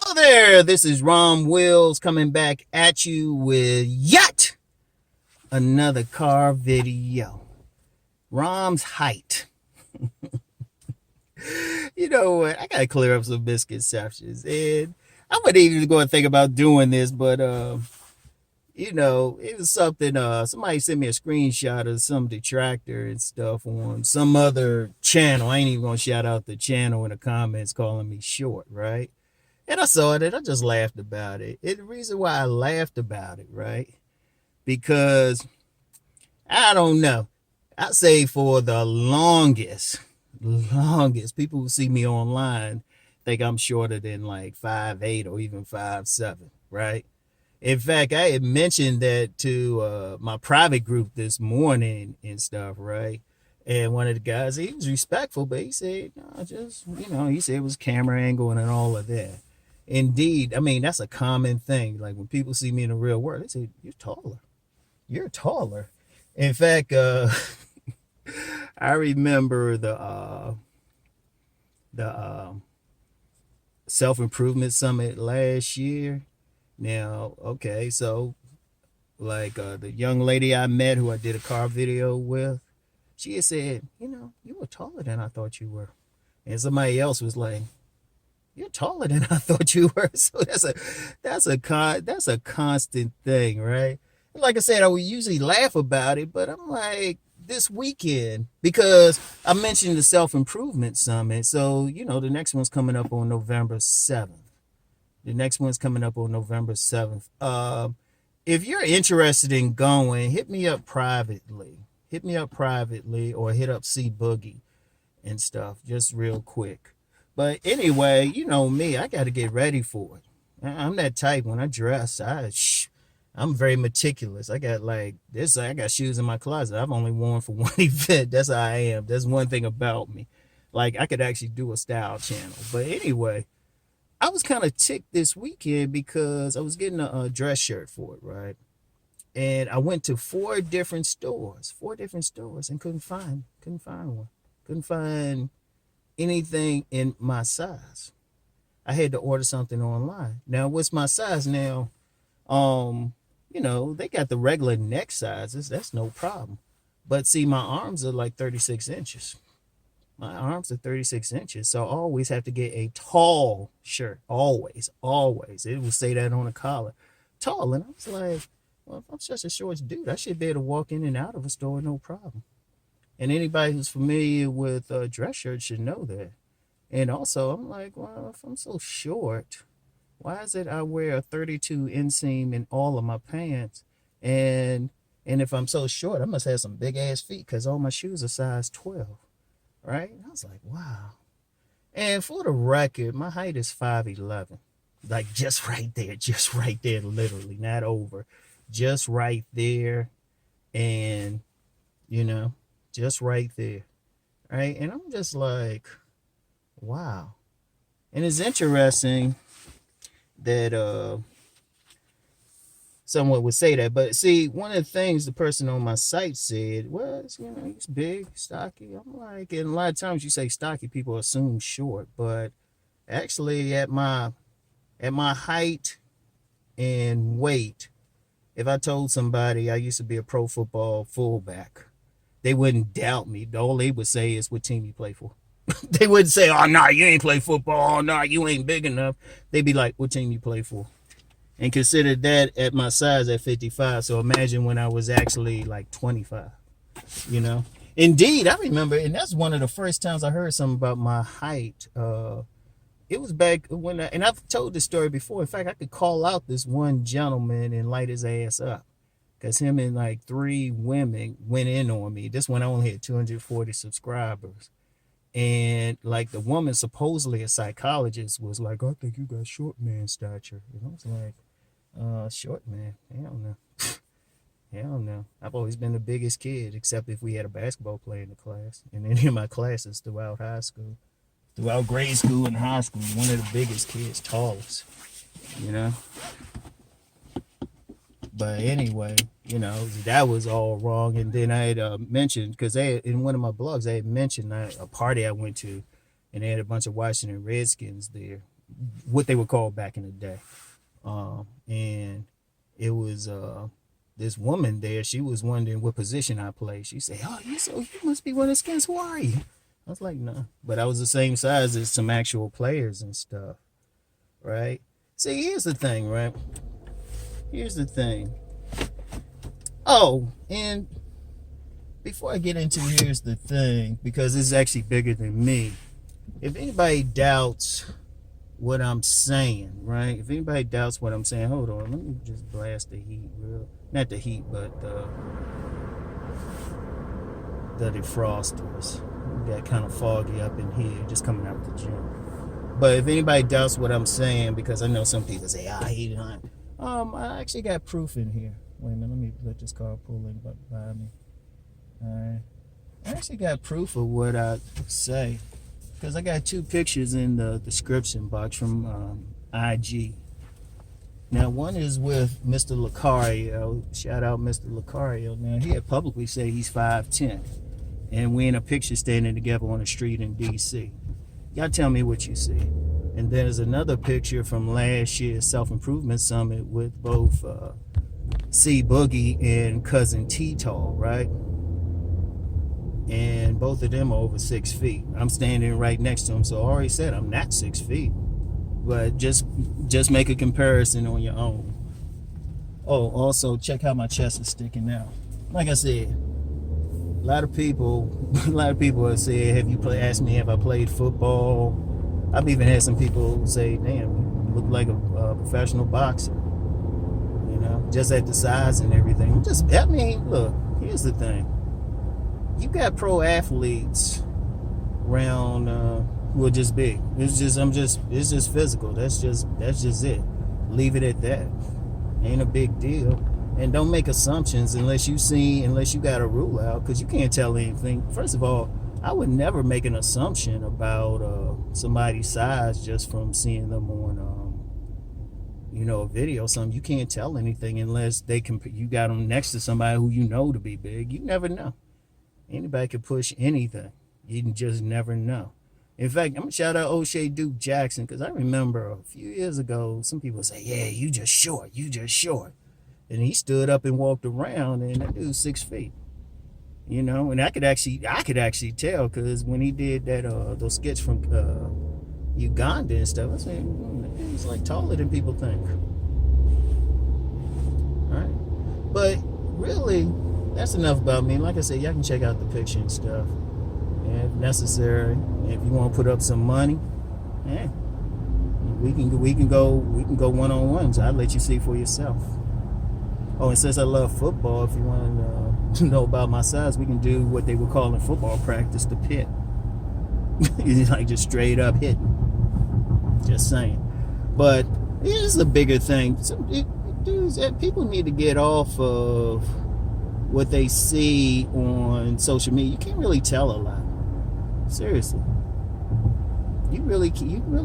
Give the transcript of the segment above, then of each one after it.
Hello there, this is Rom Wills coming back at you with yet another car video. Rom's height. You know what? I gotta clear up some misconceptions. And I wasn't even going to think about doing this, but it was something. Somebody sent me a screenshot of some detractor and stuff on some other channel. I ain't even gonna shout out the channel in the comments calling me short, right? And I saw it and I just laughed about it. And the reason why I laughed about it, right? Because I don't know. I say for the longest, people who see me online think I'm shorter than like 5'8" or even 5'7", right? In fact, I had mentioned that to my private group this morning and stuff, right? And one of the guys, he was respectful, but he said, no, he said it was camera angle and all of that. Indeed, I mean, that's a common thing. Like when people see me in the real world, they say, you're taller. You're taller. In fact, I remember the self-improvement summit last year. Now, okay, so like the young lady I met who I did a car video with, she had said, you were taller than I thought you were. And somebody else was like, you're taller than I thought you were. So that's a constant thing, right? Like I said, I would usually laugh about it, but I'm like, this weekend, because I mentioned the self-improvement summit. So, the next one's coming up on November 7th. The next one's coming up on November 7th. If you're interested in going, hit me up privately. Hit me up privately or hit up C Boogie and stuff, just real quick. But anyway, you know me, I got to get ready for it. I'm that type. When I dress, I'm very meticulous. I got like this. I got shoes in my closet I've only worn for one event. That's how I am. That's one thing about me. Like I could actually do a style channel. But anyway, I was kind of ticked this weekend because I was getting a dress shirt for it, right? And I went to four different stores, and couldn't find one. Couldn't find anything in my size. I had to order something online. Now, what's my size now? They got the regular neck sizes. That's no problem. But see, my arms are like 36 inches. My arms are 36 inches. So I always have to get a tall shirt. Always, always. It will say that on the collar. Tall. And I was like, well, if I'm such a short dude, I should be able to walk in and out of a store, no problem. And anybody who's familiar with dress shirts should know that. And also, I'm like, well, if I'm so short, why is it I wear a 32 inseam in all of my pants? And if I'm so short, I must have some big ass feet because all my shoes are size 12, right? And I was like, wow. And for the record, my height is 5'11", like just right there, literally, not over, just right there, and just right there, right? And I'm just like, wow. And it's interesting that someone would say that, but see, one of the things the person on my site said was, he's big, stocky. I'm like, and a lot of times you say stocky, people assume short, but actually at my height and weight, if I told somebody I used to be a pro football fullback, they wouldn't doubt me. All they would say is what team you play for. They wouldn't say, oh, no, you ain't play football. Oh, no, you ain't big enough. They'd be like, what team you play for? And consider that at my size at 55. So imagine when I was actually like 25, Indeed, I remember, and that's one of the first times I heard something about my height. It was back when, and I've told this story before. In fact, I could call out this one gentleman and light his ass up. Because him and like 3 women went in on me. This one I only had 240 subscribers. And like the woman, supposedly a psychologist, was like, I think you got short man stature. And I was like, short man? Hell no. Hell no. I've always been the biggest kid, except if we had a basketball player in the class. And any of my classes throughout high school, throughout grade school and high school, one of the biggest kids, tallest, But anyway, that was all wrong. And then I had mentioned, because in one of my blogs, I had mentioned a party I went to, and they had a bunch of Washington Redskins there. what they were called back in the day. And it was this woman there. She was wondering what position I played. She said, "Oh, you must be one of the Skins. Who are you?" I was like, "No," but I was the same size as some actual players and stuff, right? See, here's the thing, right? Here's the thing. Oh, and before I get into here's the thing, because it's actually bigger than me. If anybody doubts what I'm saying, right? If anybody doubts what I'm saying, hold on. Let me just blast the heat not the heat, but the defrosters. We got kind of foggy up in here, just coming out the gym. But if anybody doubts what I'm saying, because I know some people say, I hate it. I actually got proof in here. Wait a minute, let me let this car pull in by me. Alright. I actually got proof of what I say, because I got 2 pictures in the description box from IG. Now, one is with Mr. Lucario. Shout out Mr. Lucario. Now, he had publicly said he's 5'10", and we in a picture standing together on the street in DC. Y'all tell me what you see. And then there's another picture from last year's Self-Improvement Summit with both C Boogie and Cousin T-Tall, right? And both of them are over 6 feet. I'm standing right next to them, so I already said I'm not 6 feet. But just make a comparison on your own. Oh, also check how my chest is sticking out. Like I said, a lot of people have said, asked me have I played football. I've even had some people say, damn, you look like a professional boxer. You know, just at the size and everything. Look, here's the thing. You got pro athletes around who are just big. It's just physical. That's just it. Leave it at that. Ain't a big deal. And don't make assumptions unless you got a rule out, because you can't tell anything. First of all, I would never make an assumption about somebody's size just from seeing them on a video or something. You can't tell anything unless you got them next to somebody who you know to be big. You never know. Anybody can push anything. You can just never know. In fact, I'm going to shout out O'Shea Duke Jackson, because I remember a few years ago, some people say, yeah, you just short. And he stood up and walked around, and that dude's 6 feet. You know, and I could actually tell, because when he did that those skits from Uganda and stuff, I said, he's like taller than people think. All right. But really, that's enough about me. Like I said, y'all can check out the picture and stuff. And if necessary, if you want to put up some money, we can go one-on-ones. I'll let you see for yourself. Oh, and since I love football, if you want to know about my size, we can do what they would call in football practice the pit. It's like just straight up hitting. Just saying. But here's the bigger thing. Dudes, people need to get off of what they see on social media. You can't really tell a lot. Seriously. You really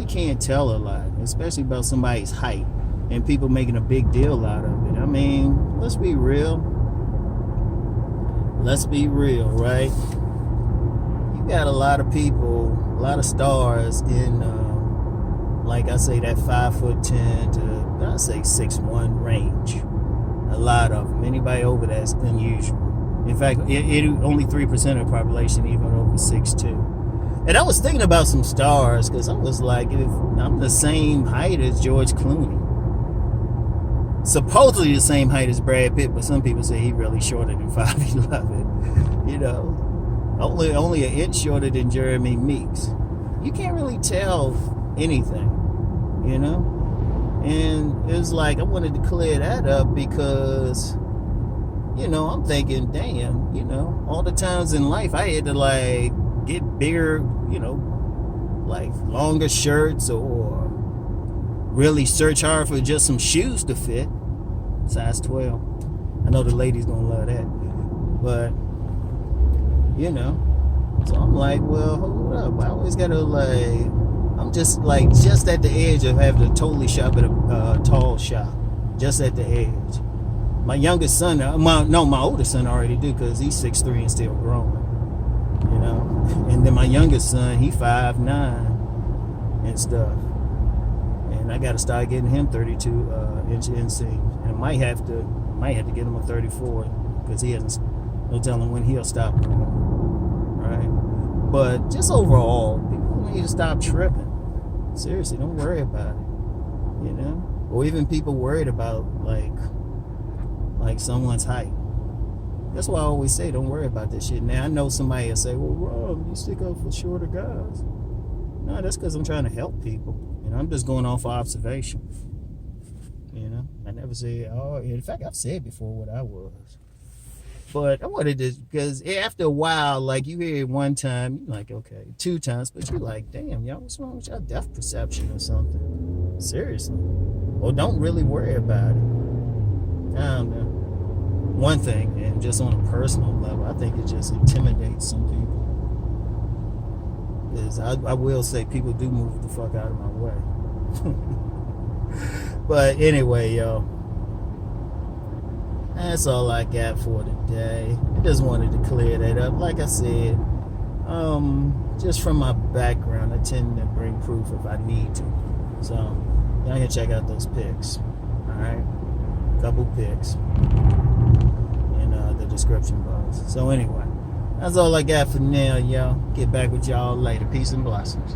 can't tell a lot, especially about somebody's height and people making a big deal out of it. I mean, let's be real. Right? You got a lot of people, a lot of stars in like I say, that 5'10" to I say 6'1" range. A lot of them. Anybody over that's unusual. In fact, only 3% of the population even over 6'2". And I was thinking about some stars, because I was like, if I'm the same height as George Clooney, supposedly the same height as Brad Pitt, but some people say he really shorter than 5'11". You know, only an inch shorter than Jeremy Meeks. You can't really tell anything, you know. And it was like I wanted to clear that up, because, you know, I'm thinking, damn, you know, all the times in life I had to like get bigger, you know, like longer shirts, or really search hard for just some shoes to fit. Size 12. I know the ladies gonna love that. But, you know, so I'm like, well, hold up. I always gotta like, I'm just at the edge of having to totally shop at a tall shop. Just at the edge. My youngest son, my oldest son already do, because he's 6'3" and still growing. You know? And then my youngest son, he 5'9" and stuff. and I got to start getting him 32-inch inseams, and might have to get him a 34 because he hasn't no telling when he'll stop growing, right? But just overall, people need to stop tripping. Seriously, don't worry about it, you know? Or even people worried about like someone's height. That's why I always say don't worry about this shit. Now I know somebody will say, well, Rom, you stick up for shorter guys. No, that's because I'm trying to help people. You know, I'm just going off observation. You know, I never say, oh, in fact, I've said before what I was. But I wanted to, because after a while, like you hear it one time, you're like, okay, 2 times, but you're like, damn, y'all, what's wrong with y'all depth perception or something? Seriously. Or don't really worry about it. I don't know. One thing, and just on a personal level, I think it just intimidates some people. Is I will say people do move the fuck out of my way. But anyway, yo, that's all I got for today. I just wanted to clear that up. Like I said, just from my background, I tend to bring proof if I need to. So y'all can check out those pics. All right, couple pics in the description box. So anyway, that's all I got for now, y'all. Get back with y'all later. Peace and blessings.